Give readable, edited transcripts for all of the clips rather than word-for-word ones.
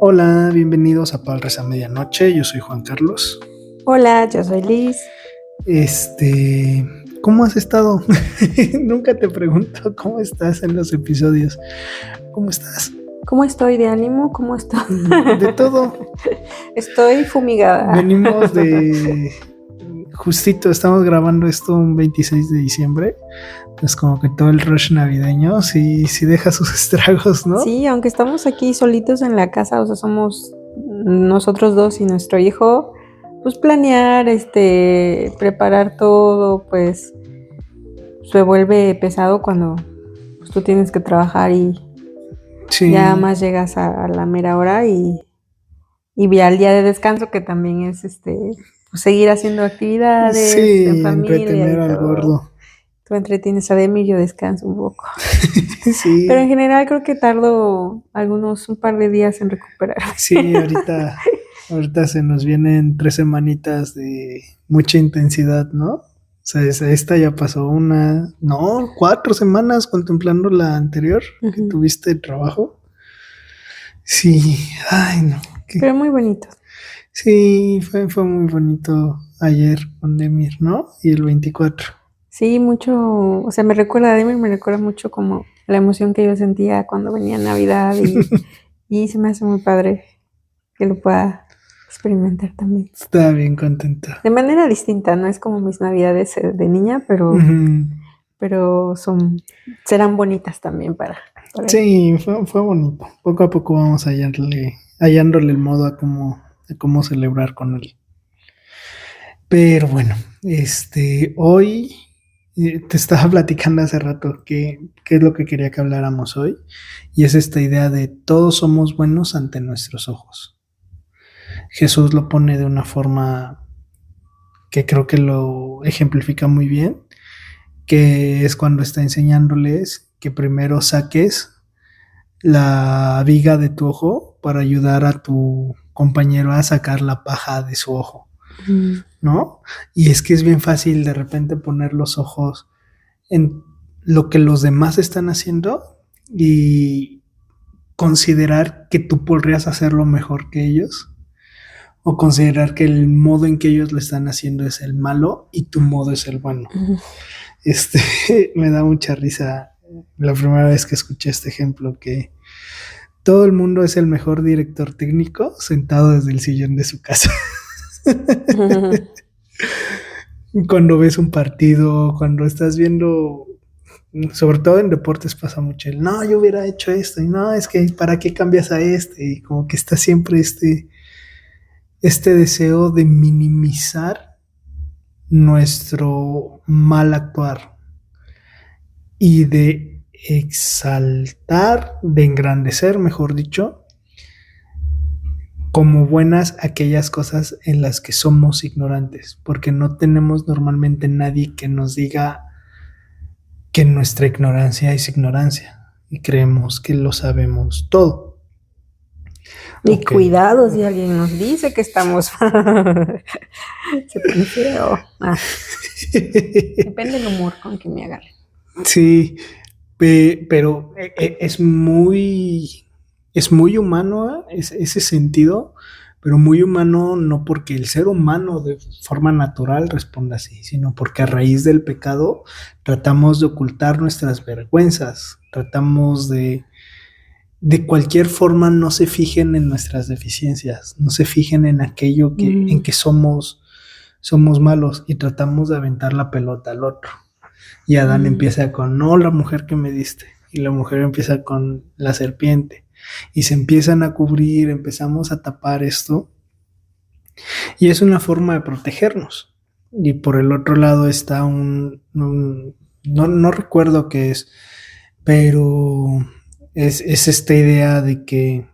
Hola, bienvenidos a Padres a Medianoche. Yo soy Juan Carlos. Hola, yo soy Liz. Este, ¿Cómo has estado? Nunca te pregunto cómo estás en los episodios. ¿Cómo estás? ¿Cómo estoy de ánimo? ¿Cómo estoy? De todo. Estoy fumigada. Venimos de... Justito, estamos grabando esto un 26 de diciembre. Pues como que todo el rush navideño sí deja sus estragos, ¿no? Sí, aunque estamos aquí solitos en la casa, o sea, somos nosotros dos y nuestro hijo, pues planear, preparar todo, pues se vuelve pesado cuando pues, tú tienes que trabajar y Sí. ya más llegas a la mera hora y al día de descanso que también es pues, seguir haciendo actividades Sí, en familia entretener y al todo. gordo. Tú entretienes a Demi y yo descanso un poco. Sí. Pero en general creo que tardo un par de días en recuperar. Sí, ahorita se nos vienen 3 semanitas de mucha intensidad, ¿no? O sea, esta ya pasó 4 semanas contemplando la anterior que tuviste de trabajo. Sí, ay, no. Pero muy bonito. Sí, fue muy bonito ayer con Demir, ¿no? Y el 24. Sí, mucho, o sea, me recuerda a Demi, me recuerda mucho como la emoción que yo sentía cuando venía Navidad y se me hace muy padre que lo pueda experimentar también. Estaba bien contenta. De manera distinta, no es como mis Navidades de niña, pero serán bonitas también para él. Sí, fue bonito. Poco a poco vamos hallándole el modo a cómo celebrar con él. Pero bueno, hoy te estaba platicando hace rato qué es lo que quería que habláramos hoy. Y es esta idea de todos somos buenos ante nuestros ojos. Jesús lo pone de una forma que creo que lo ejemplifica muy bien, que es cuando está enseñándoles que primero saques la viga de tu ojo para ayudar a tu compañero a sacar la paja de su ojo, ¿no? Y es que es bien fácil de repente poner los ojos en lo que los demás están haciendo y considerar que tú podrías hacerlo mejor que ellos, o considerar que el modo en que ellos lo están haciendo es el malo y tu modo es el bueno. Me da mucha risa la primera vez que escuché este ejemplo, que todo el mundo es el mejor director técnico sentado desde el sillón de su casa. Cuando ves un partido, cuando estás viendo, sobre todo en deportes pasa mucho el, no, yo hubiera hecho esto, y no, es que ¿para qué cambias a este? Y como que está siempre este deseo de minimizar nuestro mal actuar y de exaltar, de engrandecer, mejor dicho, como buenas aquellas cosas en las que somos ignorantes, porque no tenemos normalmente nadie que nos diga que nuestra ignorancia es ignorancia y creemos que lo sabemos todo. Y okay. Cuidado si alguien nos dice que estamos se pone feo. Depende del humor con que me agarren. Sí, pero es muy humano ese sentido, pero muy humano no porque el ser humano de forma natural responda así, sino porque a raíz del pecado tratamos de ocultar nuestras vergüenzas, tratamos de cualquier forma no se fijen en nuestras deficiencias, no se fijen en aquello en que somos malos y tratamos de aventar la pelota al otro. Y Adán empieza con, no, la mujer que me diste. Y la mujer empieza con la serpiente. Y se empiezan a cubrir, empezamos a tapar esto. Y es una forma de protegernos. Y por el otro lado está no recuerdo qué es, pero es esta idea de que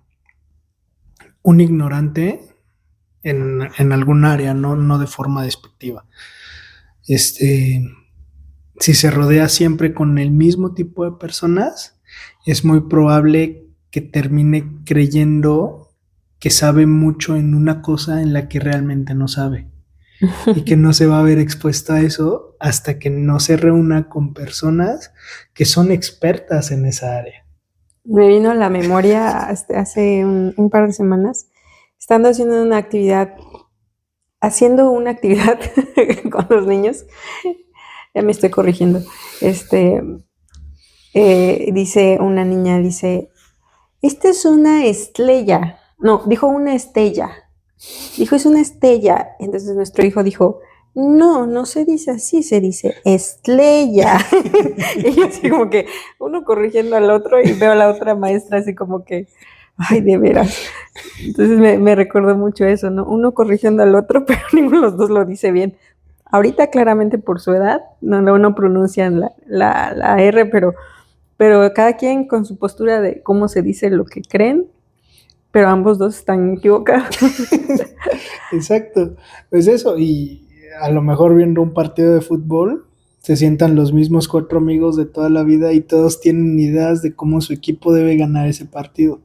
un ignorante en algún área, no de forma despectiva, si se rodea siempre con el mismo tipo de personas, es muy probable que termine creyendo que sabe mucho en una cosa en la que realmente no sabe. Y que no se va a ver expuesto a eso hasta que no se reúna con personas que son expertas en esa área. Me vino a la memoria hace un par de semanas, estando haciendo una actividad con los niños, ya me estoy corrigiendo, este, dice una niña, dice, esta es una estrella. No, dijo una estella. Dijo, es una estella. Entonces nuestro hijo dijo, no, no se dice así, se dice estrella. Y yo así como que uno corrigiendo al otro y veo a la otra maestra así como que, ay, de veras. Entonces me recordó mucho eso, ¿no? Uno corrigiendo al otro, pero ninguno de los dos lo dice bien. Ahorita claramente por su edad, no pronuncian la R, pero cada quien con su postura de cómo se dice lo que creen, pero ambos dos están equivocados. Exacto, pues eso, y a lo mejor viendo un partido de fútbol, se sientan los mismos cuatro amigos de toda la vida y todos tienen ideas de cómo su equipo debe ganar ese partido.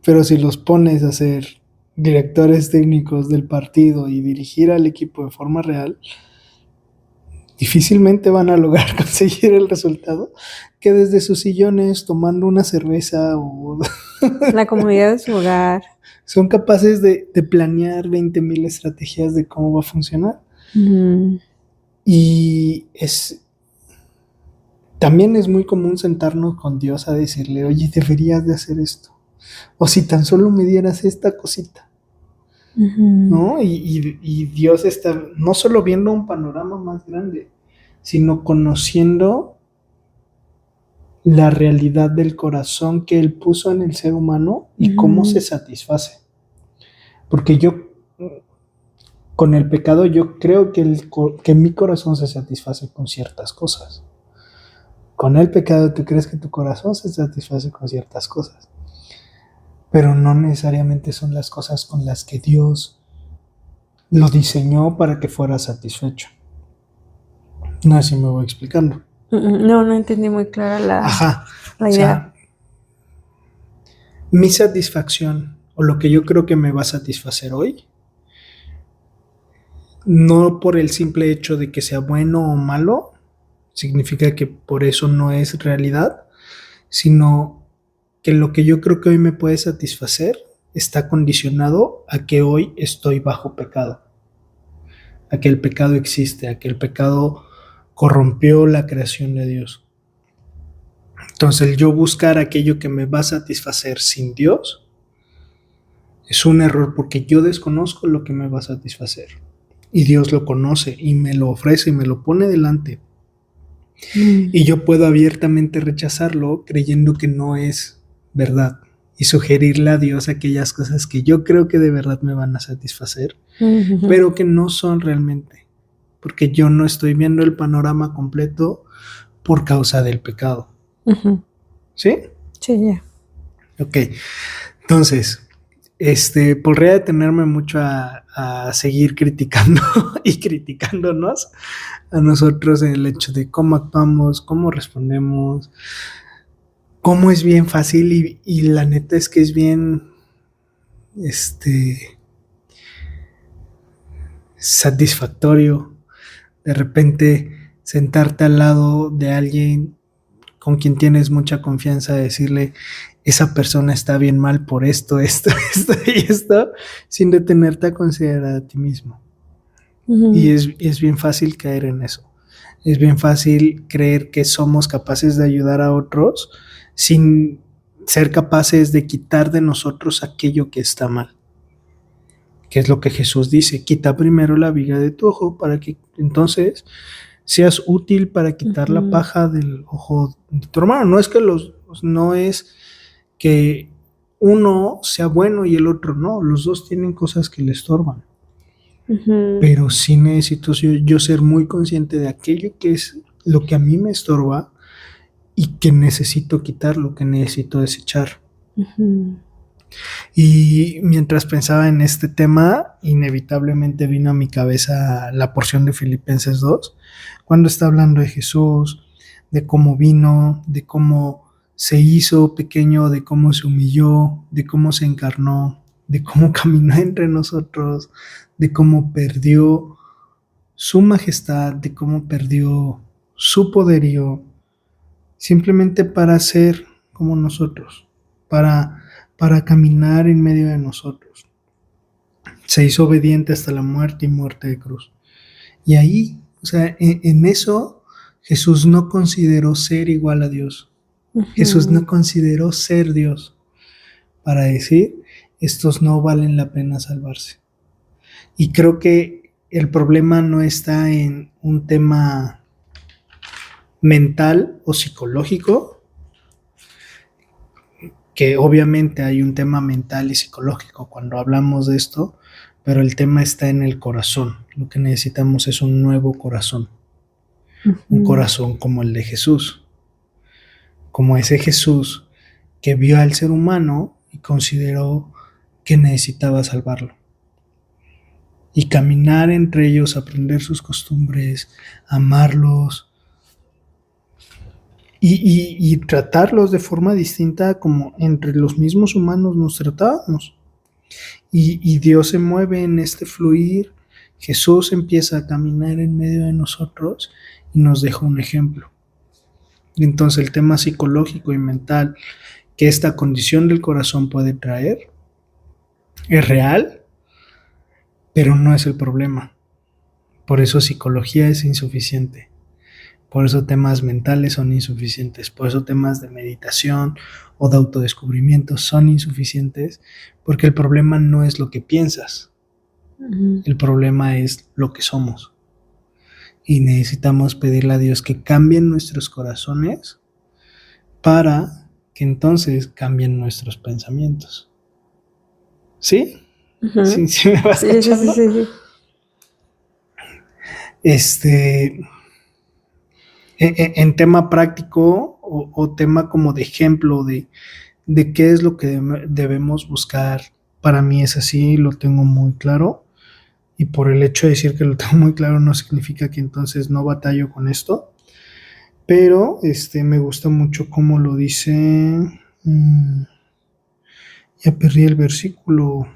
Pero si los pones a ser directores técnicos del partido y dirigir al equipo de forma real, difícilmente van a lograr conseguir el resultado que desde sus sillones tomando una cerveza o La comodidad de su hogar. son capaces de planear 20,000 estrategias de cómo va a funcionar. Mm. Y también es muy común sentarnos con Dios a decirle, oye, deberías de hacer esto. O si tan solo me dieras esta cosita, ¿no? Y Dios está no solo viendo un panorama más grande, sino conociendo la realidad del corazón que Él puso en el ser humano y cómo se satisface. Porque con el pecado, yo creo que mi corazón se satisface con ciertas cosas. Con el pecado, tú crees que tu corazón se satisface con ciertas cosas. Pero no necesariamente son las cosas con las que Dios lo diseñó para que fuera satisfecho. No sé si me voy explicando. No entendí muy clara la idea. Sea, mi satisfacción o lo que yo creo que me va a satisfacer hoy, no por el simple hecho de que sea bueno o malo, significa que por eso no es realidad, sino que lo que yo creo que hoy me puede satisfacer está condicionado a que hoy estoy bajo pecado, a que el pecado existe, a que el pecado corrompió la creación de Dios. Entonces el yo buscar aquello que me va a satisfacer sin Dios es un error porque yo desconozco lo que me va a satisfacer y Dios lo conoce y me lo ofrece y me lo pone delante. Y yo puedo abiertamente rechazarlo creyendo que no es verdad y sugerirle a Dios aquellas cosas que yo creo que de verdad me van a satisfacer, pero que no son realmente, porque yo no estoy viendo el panorama completo por causa del pecado. ¿Sí? Sí, ya. Ok, entonces, podría detenerme mucho a seguir criticando y criticándonos a nosotros en el hecho de cómo actuamos, cómo respondemos, cómo es bien fácil y la neta es que es bien satisfactorio de repente sentarte al lado de alguien con quien tienes mucha confianza, decirle esa persona está bien mal por esto, esto, esto y esto, sin detenerte a considerar a ti mismo. Y es bien fácil caer en eso. Es bien fácil creer que somos capaces de ayudar a otros sin ser capaces de quitar de nosotros aquello que está mal. Que es lo que Jesús dice, quita primero la viga de tu ojo para que entonces seas útil para quitar la paja del ojo de tu hermano. No es que uno sea bueno y el otro no, los dos tienen cosas que le estorban. Pero sí necesito yo ser muy consciente de aquello que es lo que a mí me estorba y que necesito quitar, lo que necesito desechar. Y mientras pensaba en este tema, inevitablemente vino a mi cabeza la porción de Filipenses 2, cuando está hablando de Jesús, de cómo vino, de cómo se hizo pequeño, de cómo se humilló, de cómo se encarnó, de cómo caminó entre nosotros, de cómo perdió su majestad, de cómo perdió su poderío, simplemente para ser como nosotros, para caminar en medio de nosotros. Se hizo obediente hasta la muerte y muerte de cruz. Y ahí, o sea, en eso Jesús no consideró ser igual a Dios. Jesús no consideró ser Dios para decir, estos no valen la pena salvarse. Y creo que el problema no está en un tema mental o psicológico, que obviamente hay un tema mental y psicológico cuando hablamos de esto, pero el tema está en el corazón. Lo que necesitamos es un nuevo corazón, un corazón como el de Jesús, como ese Jesús que vio al ser humano y consideró que necesitaba salvarlo. Y caminar entre ellos, aprender sus costumbres, amarlos, y tratarlos de forma distinta como entre los mismos humanos nos tratábamos. Y Dios se mueve en este fluir, Jesús empieza a caminar en medio de nosotros y nos deja un ejemplo. Y entonces el tema psicológico y mental que esta condición del corazón puede traer es real, pero no es el problema. Por eso psicología es insuficiente. Por eso temas mentales son insuficientes, por eso temas de meditación o de autodescubrimiento son insuficientes, porque el problema no es lo que piensas, el problema es lo que somos. Y necesitamos pedirle a Dios que cambien nuestros corazones para que entonces cambien nuestros pensamientos. ¿Sí? ¿Sí, sí me vas cachando? Sí. En tema práctico o tema como de ejemplo de qué es lo que debemos buscar, para mí es así, lo tengo muy claro, y por el hecho de decir que lo tengo muy claro no significa que entonces no batallo con esto, pero me gusta mucho cómo lo dice, ya perdí el versículo,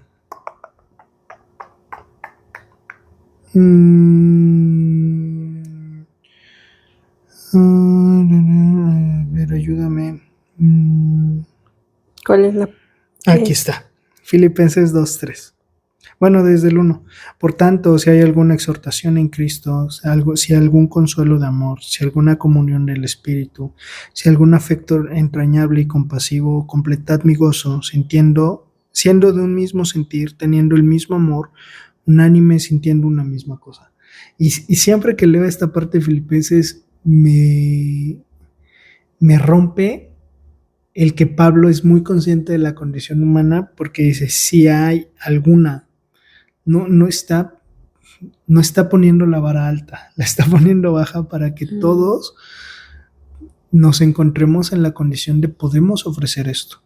a ver, ayúdame. ¿Cuál es la? Aquí está, Filipenses 2:3. Bueno, desde el 1. Por tanto, si hay alguna exhortación en Cristo, si algún consuelo de amor, si alguna comunión del Espíritu, si algún afecto entrañable y compasivo, completad mi gozo, siendo de un mismo sentir, teniendo el mismo amor, unánime, sintiendo una misma cosa. Y siempre que leo esta parte de Filipenses, me rompe el que Pablo es muy consciente de la condición humana, porque dice, si hay alguna, no está poniendo la vara alta, la está poniendo baja para que todos nos encontremos en la condición de podemos ofrecer esto.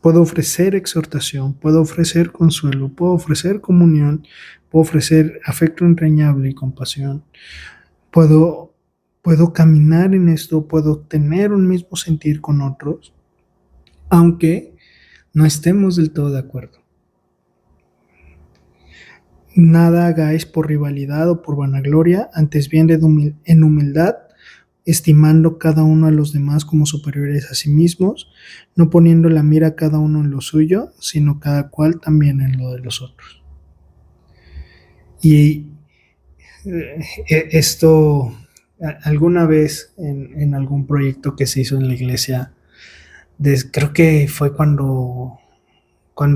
Puedo ofrecer exhortación, puedo ofrecer consuelo, puedo ofrecer comunión, puedo ofrecer afecto entrañable y compasión. Puedo caminar en esto, puedo tener un mismo sentir con otros, aunque no estemos del todo de acuerdo. Nada hagáis por rivalidad o por vanagloria, antes bien en humildad, estimando cada uno a los demás como superiores a sí mismos, no poniendo la mira cada uno en lo suyo, sino cada cual también en lo de los otros. Y esto, alguna vez en algún proyecto que se hizo en la iglesia, creo que fue cuando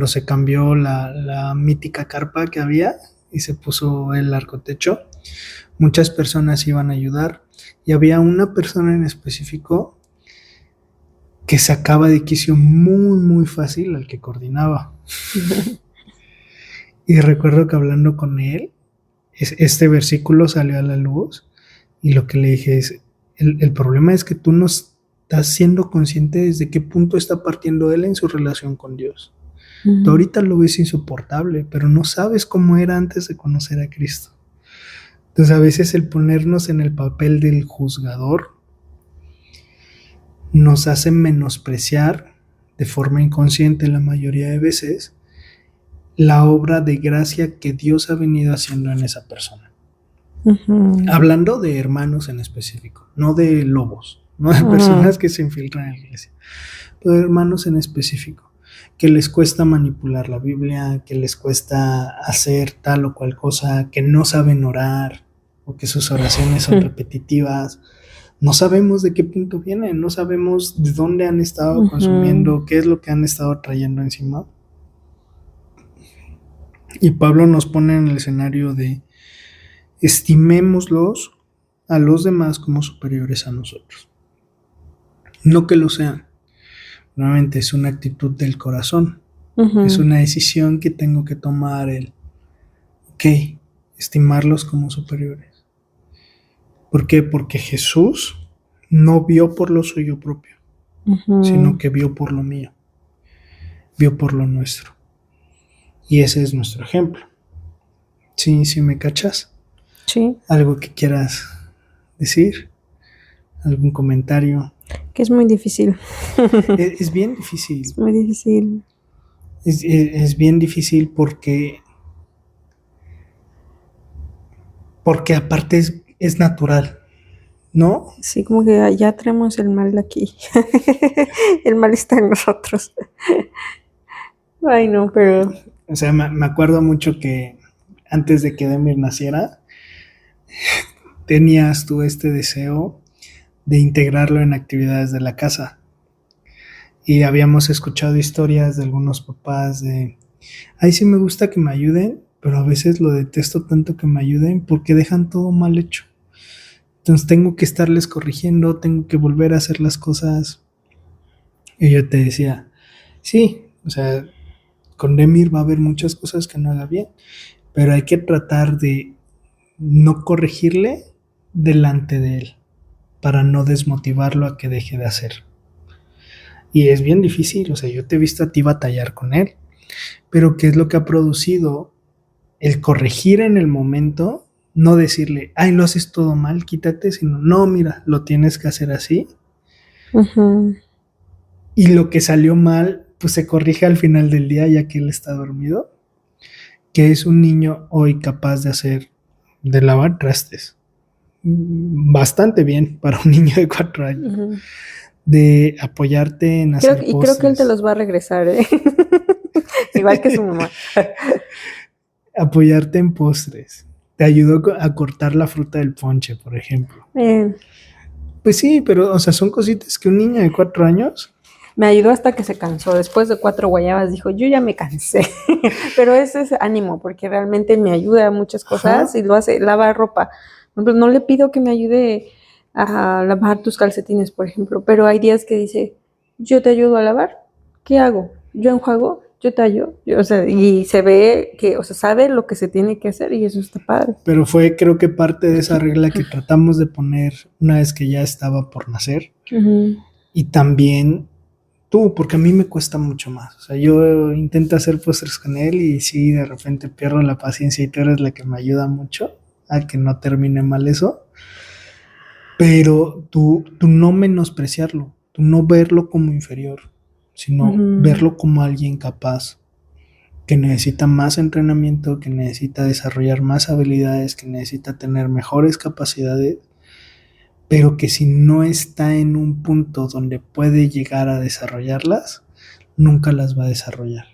se cambió la mítica carpa que había y se puso el arcotecho, muchas personas iban a ayudar y había una persona en específico que sacaba de quicio muy, muy fácil al que coordinaba. Y recuerdo que hablando con él, este versículo salió a la luz y lo que le dije es, el problema es que tú no estás siendo consciente desde qué punto está partiendo él en su relación con Dios. Tú ahorita lo ves insoportable, pero no sabes cómo era antes de conocer a Cristo. Entonces a veces el ponernos en el papel del juzgador nos hace menospreciar de forma inconsciente la mayoría de veces la obra de gracia que Dios ha venido haciendo en esa persona. Hablando de hermanos en específico, no de lobos, ¿no? Hay personas que se infiltran en la iglesia, pero hermanos en específico, que les cuesta manipular la Biblia, que les cuesta hacer tal o cual cosa, que no saben orar o que sus oraciones son repetitivas. No sabemos de qué punto vienen, no sabemos de dónde han estado consumiendo, qué es lo que han estado trayendo encima. Y Pablo nos pone en el escenario de estimémoslos a los demás como superiores a nosotros. No que lo sean. Nuevamente es una actitud del corazón. Es una decisión que tengo que tomar estimarlos como superiores. ¿Por qué? Porque Jesús no vio por lo suyo propio, sino que vio por lo mío, vio por lo nuestro. Y ese es nuestro ejemplo. Sí, sí me cachas. Sí. ¿Algo que quieras decir? ¿Algún comentario? Que es muy difícil. Es bien difícil. Es muy difícil. Es bien difícil porque aparte es natural, ¿no? Sí, como que ya traemos el mal de aquí. El mal está en nosotros. Ay, no, pero... O sea, me acuerdo mucho que antes de que Demir naciera, tenías tú este deseo de integrarlo en actividades de la casa. Y habíamos escuchado historias de algunos papás de, ay, sí me gusta que me ayuden, pero a veces lo detesto tanto que me ayuden porque dejan todo mal hecho. Entonces tengo que estarles corrigiendo, tengo que volver a hacer las cosas. Y yo te decía, sí, o sea, con Demir va a haber muchas cosas que no haga bien, pero hay que tratar de no corregirle delante de él para no desmotivarlo a que deje de hacer. Y es bien difícil, o sea, yo te he visto a ti batallar con él, pero ¿qué es lo que ha producido? El corregir en el momento, no decirle, ay, lo haces todo mal, quítate, sino, no, mira, lo tienes que hacer así. Y lo que salió mal, pues se corrige al final del día, ya que él está dormido, que es un niño hoy capaz de lavar trastes. Bastante bien para un niño de 4 años. De apoyarte en hacer postres. Y creo que él te los va a regresar, ¿eh? Igual que su mamá. Apoyarte en postres. Te ayudó a cortar la fruta del ponche, por ejemplo. Pues sí, pero, o sea, son cositas que un niño de 4 años... Me ayudó hasta que se cansó. Después de 4 guayabas dijo, yo ya me cansé. Pero ese es ánimo, porque realmente me ayuda a muchas cosas. Ajá. Y lo hace, lava ropa. No le pido que me ayude a lavar tus calcetines, por ejemplo, pero hay días que dice, yo te ayudo a lavar, ¿qué hago? Yo enjuago, yo tallo, o sea, y se ve que, o sea, sabe lo que se tiene que hacer y eso está padre. Pero fue, creo que parte de esa regla que tratamos de poner una vez que ya estaba por nacer. Y también tú, porque a mí me cuesta mucho más. O sea, yo intento hacer postres con él y sí, de repente pierdo la paciencia y tú eres la que me ayuda mucho a que no termine mal eso. Pero tú no menospreciarlo, tú no verlo como inferior, sino verlo como alguien capaz, que necesita más entrenamiento, que necesita desarrollar más habilidades, que necesita tener mejores capacidades, pero que si no está en un punto donde puede llegar a desarrollarlas, nunca las va a desarrollar.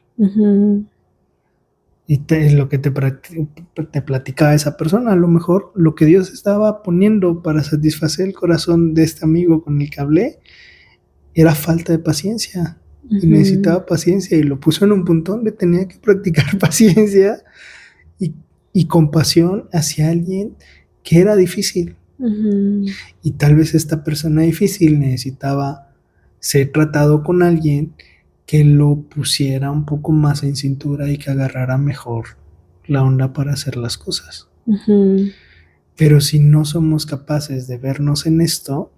Y lo que te platicaba esa persona, a lo mejor lo que Dios estaba poniendo para satisfacer el corazón de este amigo con el que hablé era falta de paciencia. Y necesitaba paciencia y lo puso en un punto donde tenía que practicar paciencia y compasión hacia alguien que era difícil. Y tal vez esta persona difícil necesitaba ser tratado con alguien que lo pusiera un poco más en cintura y que agarrara mejor la onda para hacer las cosas. Pero si no somos capaces de vernos en esto,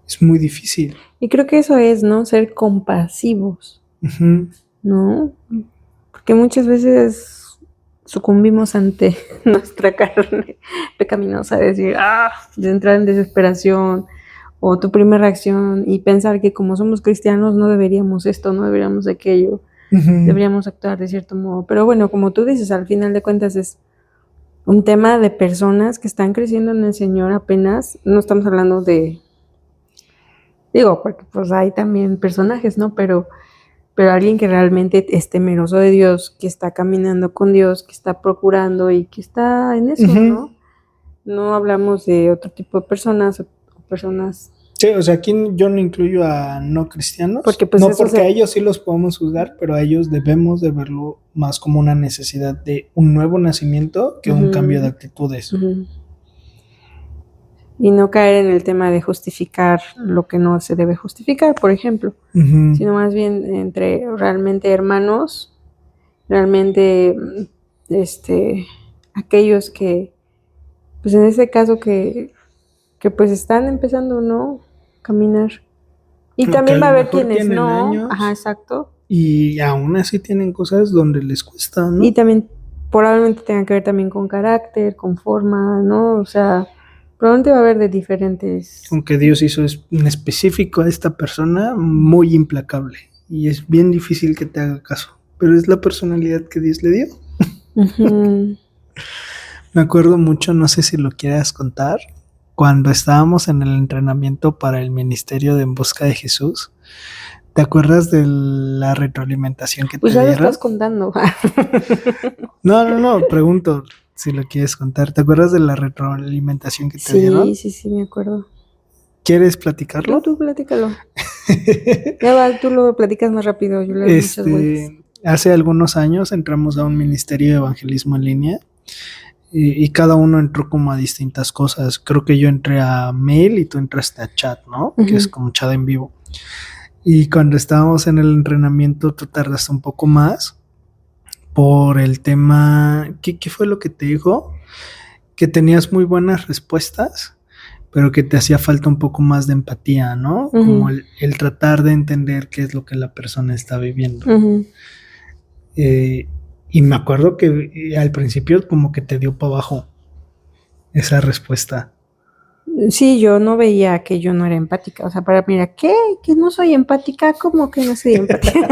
es muy difícil. Y creo que eso es, ¿no? Ser compasivos, ¿no? Porque muchas veces sucumbimos ante nuestra carne pecaminosa, de entrar en desesperación, o tu primera reacción y pensar que como somos cristianos no deberíamos esto, no deberíamos aquello, deberíamos actuar de cierto modo. Pero bueno, como tú dices, al final de cuentas es un tema de personas que están creciendo en el Señor apenas, no estamos hablando de Digo, porque pues hay también personajes, ¿no? Pero alguien que realmente es temeroso de Dios, que está caminando con Dios, que está procurando y que está en eso, Ujú. ¿no? No hablamos de otro tipo de personas o personas, Sí, o sea, aquí yo no incluyo a no cristianos, porque pues no eso porque a se... ellos sí los podemos juzgar, pero a ellos debemos de verlo más como una necesidad de un nuevo nacimiento que un cambio de Ujú, actitudes. ujú. Y no caer en el tema de justificar lo que no se debe justificar, por ejemplo, Ujú. sino más bien entre realmente hermanos, realmente aquellos que, pues en este caso que pues están empezando, ¿no? Caminar. Y O que a también va a lo haber mejor quienes tienen no, ajá, años exacto. y aún así tienen cosas donde les cuesta, Y ¿no? también probablemente tenga que ver también con carácter, con forma, ¿no? O sea, probablemente va a haber de diferentes. Aunque Dios hizo en específico a esta persona muy implacable y es bien difícil que te haga caso, pero es la personalidad que Dios le dio. Ujú. Me acuerdo mucho, no sé si lo quieras contar, cuando estábamos en el entrenamiento para el ministerio de En Busca de Jesús. ¿Te acuerdas de la retroalimentación que Pues te ya lo estás dieron? contando. No, pregunto si lo quieres contar. ¿Te acuerdas de la retroalimentación que te Sí, dieron? sí, sí, me acuerdo. ¿Quieres platicarlo? Tú platícalo. Ya va, tú lo platicas más rápido, yo le doy muchas vueltas. Hace algunos años entramos a un ministerio de evangelismo en línea y cada uno entró como a distintas cosas. Creo que yo entré a mail y tú entraste a chat, ¿no? Que es Ujú, como chat en vivo. Y cuando estábamos en el entrenamiento, tú tardaste un poco más por el tema. ¿Qué fue lo que te dijo? Que tenías muy buenas respuestas, pero que te hacía falta un poco más de empatía, ¿no? Como ujú, el tratar de entender qué es lo que la persona está viviendo. ujú. Eh, y me acuerdo que al principio como que te dio para abajo esa respuesta. Sí, yo no veía que yo no era empática. O sea, para mira, ¿qué? ¿Que no soy empática? ¿Cómo que no soy empática?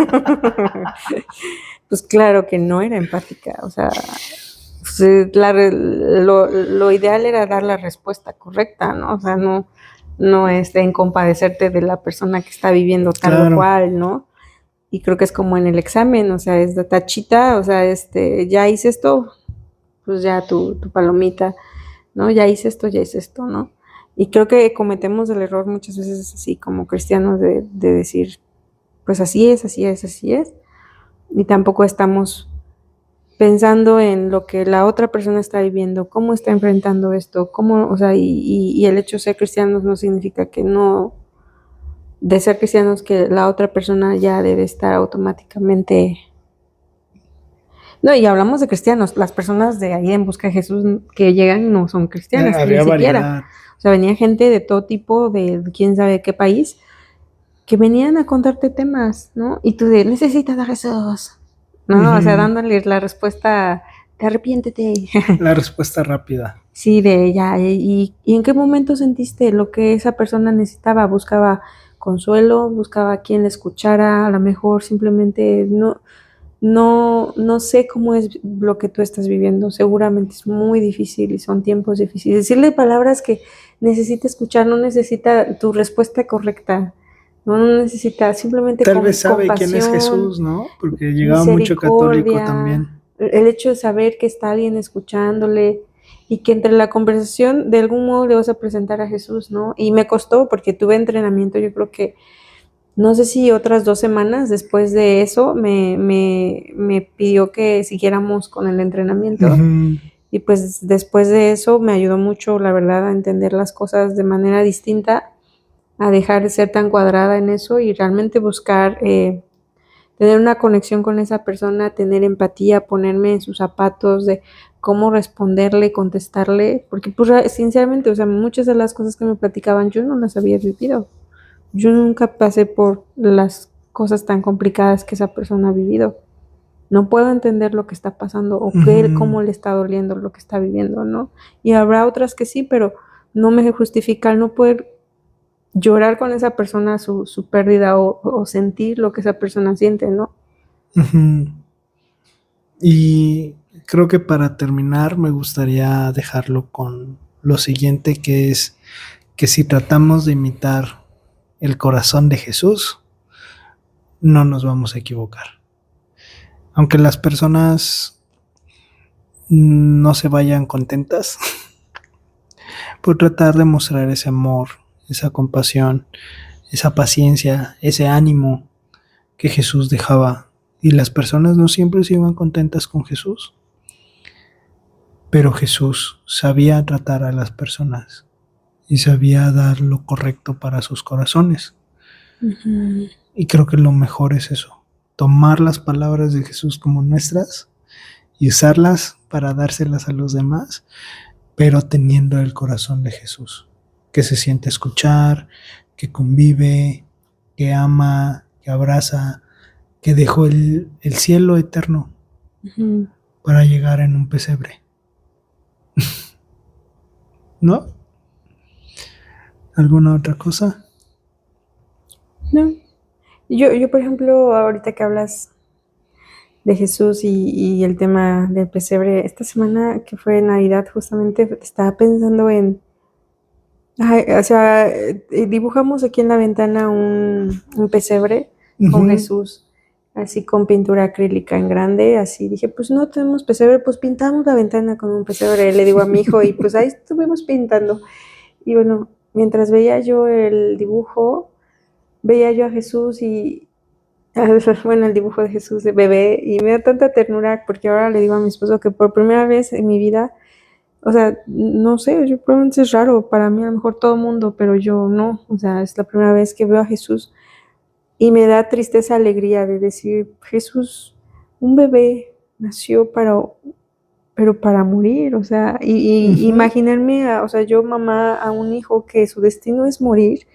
Pues claro que no era empática. O sea, pues, lo ideal era dar la respuesta correcta, ¿no? O sea, no en compadecerte de la persona que está viviendo tal o Claro. cual, ¿no? Y creo que es como en el examen, o sea, es de tachita, o sea, ya hice esto, pues ya tu palomita, ¿no? Ya hice esto, ¿no? Y creo que cometemos el error muchas veces así como cristianos de decir, pues así es, así es, así es. Y tampoco estamos pensando en lo que la otra persona está viviendo, cómo está enfrentando esto, cómo, o sea, y el hecho de ser cristianos no significa que no, de ser cristianos que la otra persona ya debe estar automáticamente. No, y hablamos de cristianos, las personas de ahí en busca de Jesús que llegan no son cristianas, ni Había siquiera. variedad. O sea, venía gente de todo tipo, de quién sabe qué país, que venían a contarte temas, ¿no? Y tú necesitas a Jesús, ¿no? O sea, Ujú. dándole la respuesta, te arrepiéntete. La respuesta rápida. Sí, de ella. ¿Y en qué momento sentiste lo que esa persona necesitaba? Buscaba consuelo, buscaba a quien le escuchara, a lo mejor simplemente no sé cómo es lo que tú estás viviendo. Seguramente es muy difícil y son tiempos difíciles. Decirle palabras que necesita escuchar, no necesita tu respuesta correcta, no necesita simplemente Tal vez sabe quién es compasión, Jesús, ¿no? Porque llegaba mucho católico misericordia, también. el hecho de saber que está alguien escuchándole y que entre la conversación de algún modo le vas a presentar a Jesús, ¿no? Y me costó porque tuve entrenamiento, yo creo que no sé si otras 2 semanas después de eso me pidió que siguiéramos con el entrenamiento Ujú. y pues después de eso me ayudó mucho, la verdad, a entender las cosas de manera distinta, a dejar de ser tan cuadrada en eso y realmente buscar tener una conexión con esa persona, tener empatía, ponerme en sus zapatos de cómo responderle, contestarle, porque pues sinceramente, o sea, muchas de las cosas que me platicaban yo no las había vivido. Yo nunca pasé por las cosas tan complicadas que esa persona ha vivido. No puedo entender lo que está pasando o qué, Ujú. cómo le está doliendo lo que está viviendo, ¿no? Y habrá otras que sí, pero no me justifica el no poder llorar con esa persona su pérdida o sentir lo que esa persona siente, ¿no? Ujú. Y creo que para terminar me gustaría dejarlo con lo siguiente, que es que si tratamos de imitar el corazón de Jesús, no nos vamos a equivocar. Aunque las personas no se vayan contentas, por tratar de mostrar ese amor, esa compasión, esa paciencia, ese ánimo que Jesús dejaba. Y las personas no siempre se iban contentas con Jesús, pero Jesús sabía tratar a las personas y sabía dar lo correcto para sus corazones. Ujú. Y creo que lo mejor es eso, tomar las palabras de Jesús como nuestras y usarlas para dárselas a los demás, pero teniendo el corazón de Jesús, que se siente escuchar, que convive, que ama, que abraza, que dejó el cielo eterno Ujú. para llegar en un pesebre. ¿No? ¿Alguna otra cosa? No. Yo, por ejemplo, ahorita que hablas de Jesús y el tema del pesebre, esta semana que fue Navidad, justamente estaba pensando en, ay, o sea, dibujamos aquí en la ventana un pesebre con Ujú. Jesús, así con pintura acrílica en grande, así dije, pues no tenemos pesebre, pues pintamos la ventana con un pesebre, le digo a mi hijo, y pues ahí estuvimos pintando. Y bueno, mientras veía yo el dibujo, veía yo a Jesús y, bueno, el dibujo de Jesús de bebé, y me da tanta ternura porque ahora le digo a mi esposo que por primera vez en mi vida, o sea, no sé, yo probablemente es raro, para mí a lo mejor todo el mundo, pero yo no, o sea, es la primera vez que veo a Jesús y me da tristeza, alegría de decir, Jesús, un bebé nació pero para morir, o sea, y Ujú. imaginarme, o sea, yo mamá a un hijo que su destino es morir,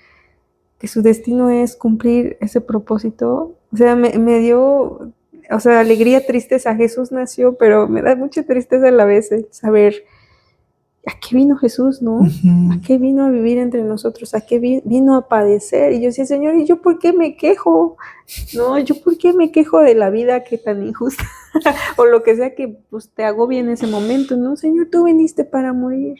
que su destino es cumplir ese propósito, o sea, me dio, o sea, alegría, tristeza, Jesús nació, pero me da mucha tristeza a la vez el saber a qué vino Jesús, ¿no? ¿A Ujú. qué vino a vivir entre nosotros? ¿A qué vino a padecer? Y yo decía, Señor, ¿y yo por qué me quejo? No, ¿yo por qué me quejo de la vida que tan injusta? O lo que sea que pues, te agobie en ese momento, ¿no? Señor, tú viniste para morir.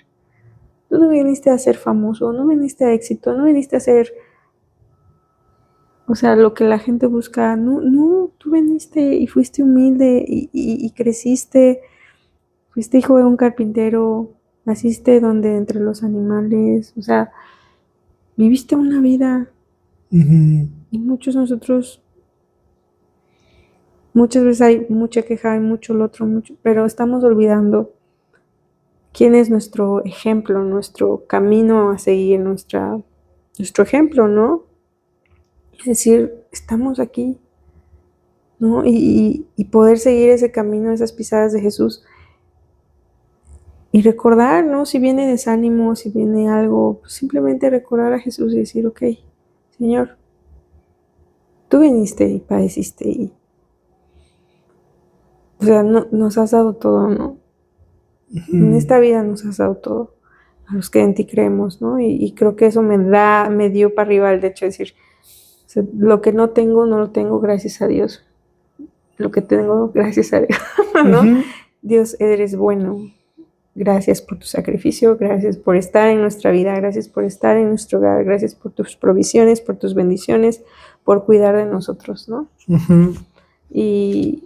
Tú no viniste a ser famoso, no viniste a éxito, no viniste a ser, o sea, lo que la gente busca. No, no, tú viniste y fuiste humilde y creciste, fuiste hijo de un carpintero, naciste donde entre los animales, o sea, viviste una vida Ujú. y muchos nosotros, muchas veces hay mucha queja, hay mucho lo otro, mucho, pero estamos olvidando quién es nuestro ejemplo, nuestro camino a seguir, nuestro ejemplo, ¿no? Es decir, estamos aquí, ¿no? Y poder seguir ese camino, esas pisadas de Jesús y recordar, ¿no? Si viene desánimo, si viene algo, pues simplemente recordar a Jesús y decir, ok, Señor, tú viniste y padeciste y, o sea, no, nos has dado todo, ¿no? En esta vida nos has dado todo, a los que en ti creemos, ¿no? Y creo que eso me dio para arriba el hecho de decir, o sea, lo que no tengo, no lo tengo gracias a Dios. Lo que tengo, gracias a Dios, ¿no? Ujú. Dios, eres bueno. Gracias por tu sacrificio, gracias por estar en nuestra vida, gracias por estar en nuestro hogar, gracias por tus provisiones, por tus bendiciones, por cuidar de nosotros, ¿no? Ujú. Y,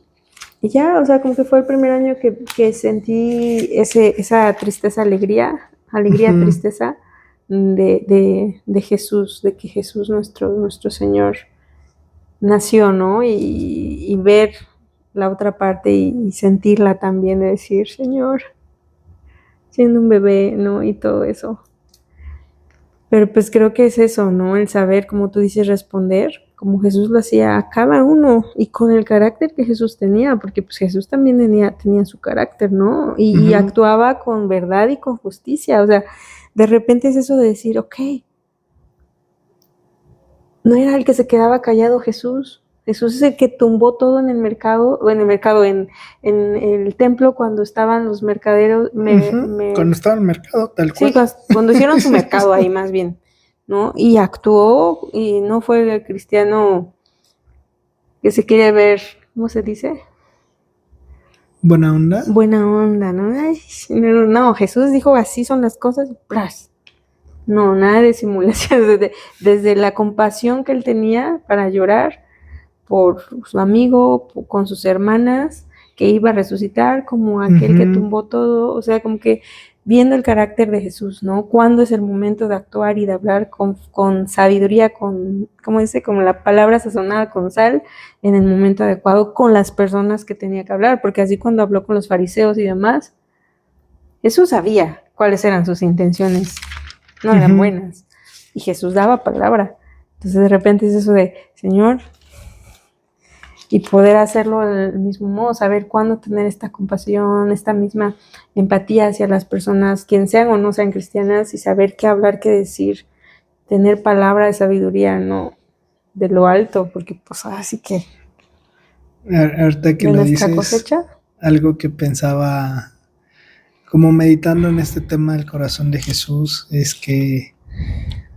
y ya, o sea, como que fue el primer año que sentí esa tristeza, alegría, Ujú. tristeza de Jesús, de que Jesús, nuestro Señor, nació, ¿no? Y ver la otra parte y sentirla también, de decir, Señor, siendo un bebé, ¿no? Y todo eso. Pero pues creo que es eso, ¿no? El saber, como tú dices, responder, como Jesús lo hacía a cada uno y con el carácter que Jesús tenía, porque pues Jesús también tenía su carácter, ¿no? Y Ujú. actuaba con verdad y con justicia, o sea, de repente es eso de decir, ok, no era el que se quedaba callado Jesús. Jesús es el que tumbó todo en el mercado, o en el templo cuando estaban los mercaderos, Ujú. Cuando estaba en el mercado, tal sí, cual. cuando hicieron su mercado ahí más bien, ¿no? Y actuó y no fue el cristiano que se quiere ver, ¿cómo se dice? Buena onda. Buena onda, ¿no? Ay, no, Jesús dijo así son las cosas, ¡pras! No, nada de simulación. Desde la compasión que él tenía para llorar por su amigo, con sus hermanas, que iba a resucitar, como aquel que tumbó todo, o sea, como que viendo el carácter de Jesús, ¿no? Cuándo es el momento de actuar y de hablar con sabiduría, ¿cómo dice? Como la palabra sazonada con sal, en el momento adecuado, con las personas que tenía que hablar, porque así cuando habló con los fariseos y demás, Jesús sabía cuáles eran sus intenciones, no eran buenas, y Jesús daba palabra. Entonces de repente es eso de, Señor, y poder hacerlo del mismo modo, saber cuándo tener esta compasión, esta misma empatía hacia las personas, quien sean o no sean cristianas, y saber qué hablar, qué decir, tener palabra de sabiduría, no de lo alto, porque pues así que Ahorita que de lo nuestra dices, cosecha. algo que pensaba como meditando en este tema del corazón de Jesús es que,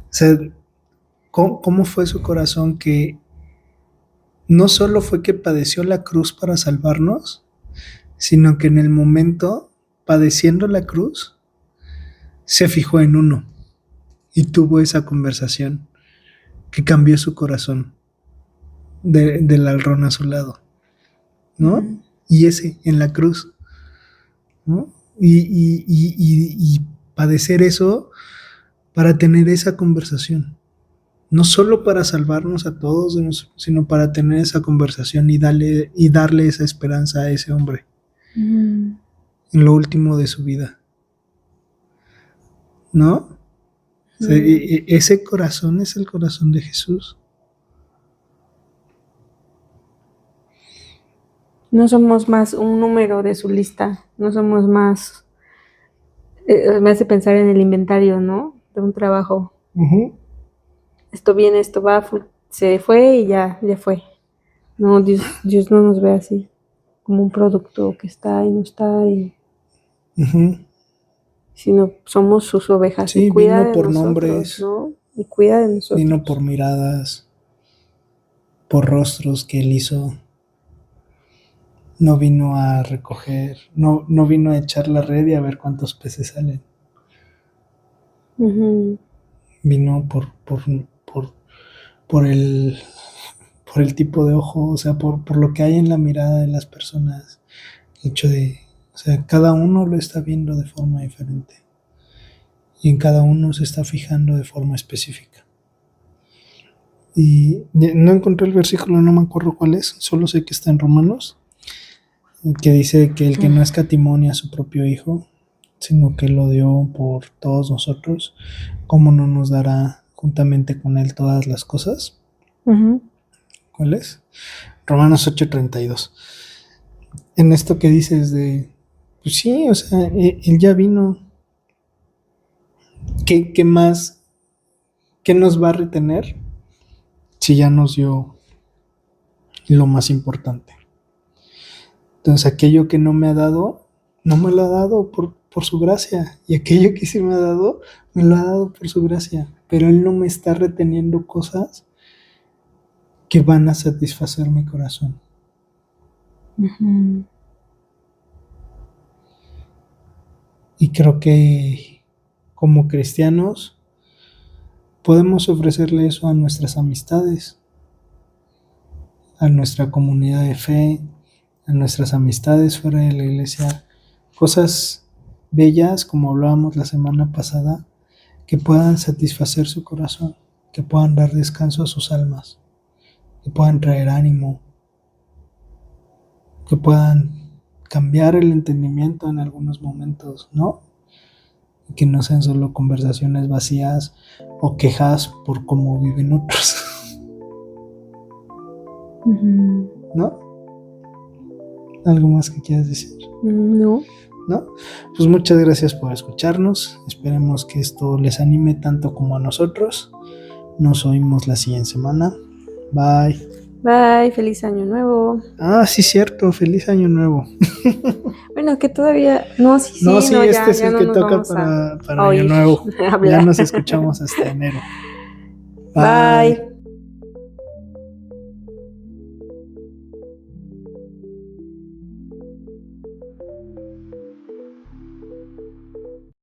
o sea, ¿cómo fue su corazón que no solo fue que padeció la cruz para salvarnos, sino que en el momento, padeciendo la cruz, se fijó en uno y tuvo esa conversación que cambió su corazón del ladrón a su lado, ¿no? Y ese en la cruz, ¿no? Y padecer eso para tener esa conversación. No solo para salvarnos a todos, sino para tener esa conversación y darle esa esperanza a ese hombre en lo último de su vida, ¿no? O sea, ese corazón es el corazón de Jesús. No somos más un número de su lista, no somos más, me hace pensar en el inventario, ¿no? De un trabajo. Esto viene, esto va, se fue y ya fue. No, Dios no nos ve así, como un producto que está y no está, sino somos sus ovejas y Sí, cuida vino de por nosotros, nombres, ¿no? Y cuida de vino por nosotros. miradas, por rostros que él hizo. No vino a recoger, no vino a echar la red y a ver cuántos peces salen. Vino por, por el, por el tipo de ojo, o sea, por lo que hay en la mirada de las personas. El hecho de, o sea, cada uno lo está viendo de forma diferente. Y en cada uno se está fijando de forma específica. Y no encontré el versículo, no me acuerdo cuál es, solo sé que está en Romanos, que dice que el que no escatimó a su propio hijo, sino que lo dio por todos nosotros, ¿cómo no nos dará juntamente con él todas las cosas? ¿Cuál es? Romanos 8:32. En esto que dices de, pues sí, o sea, él ya vino. ¿Qué más? ¿Qué nos va a retener si ya nos dio lo más importante? Entonces, aquello que no me ha dado, no me lo ha dado por su gracia. Y aquello que sí me ha dado, me lo ha dado por su gracia. Pero Él no me está reteniendo cosas que van a satisfacer mi corazón. Y creo que como cristianos podemos ofrecerle eso a nuestras amistades, a nuestra comunidad de fe, a nuestras amistades fuera de la iglesia, cosas bellas, como hablábamos la semana pasada, que puedan satisfacer su corazón, que puedan dar descanso a sus almas, que puedan traer ánimo, que puedan cambiar el entendimiento en algunos momentos, ¿no? Y que no sean solo conversaciones vacías o quejas por cómo viven otros, ¿no? ¿Algo más que quieras decir? No. ¿No? Pues muchas gracias por escucharnos. Esperemos que esto les anime tanto como a nosotros. Nos oímos la siguiente semana. Bye. Bye, feliz año nuevo. Ah, sí, cierto. Feliz año nuevo. Bueno, que todavía, no, sí, No, sí, no, este es ya el no que nos toca vamos para a año oír nuevo. Ya hablar. nos escuchamos hasta enero. Bye. Bye.